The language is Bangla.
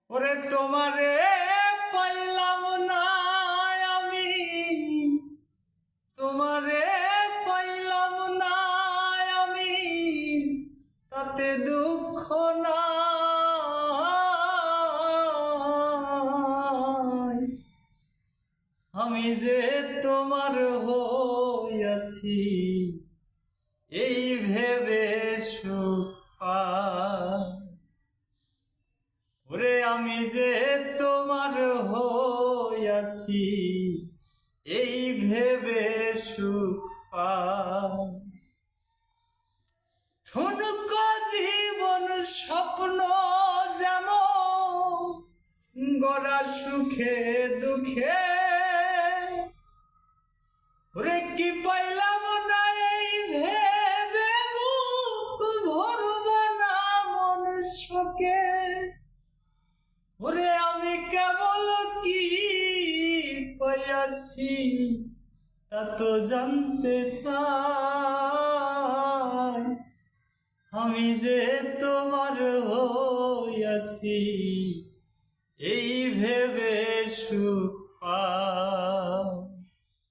ওরে তোমারে পাইলাম না আমি, তোমারে পাইলাম না আমি, তাতে দুঃখ নাই। আমি যে তোমার হইয়াছি এই ভেবে সুখ পাই। ওরে আমি যে তোমার হইয়াছি এই ভেবে সুখ পাই। ঠুনক জীবন স্বপ্ন যেমন গড়া সুখে দুঃখে, ওরে কি পাইলাম না এই ভেবে বুক ভরব না মন শোকে। ওরে আমি কেবল কি পাইয়াছি তা তো জানতে চাই। আমি যে তোমার হইয়াছি এই ভেবে সুখ পাই।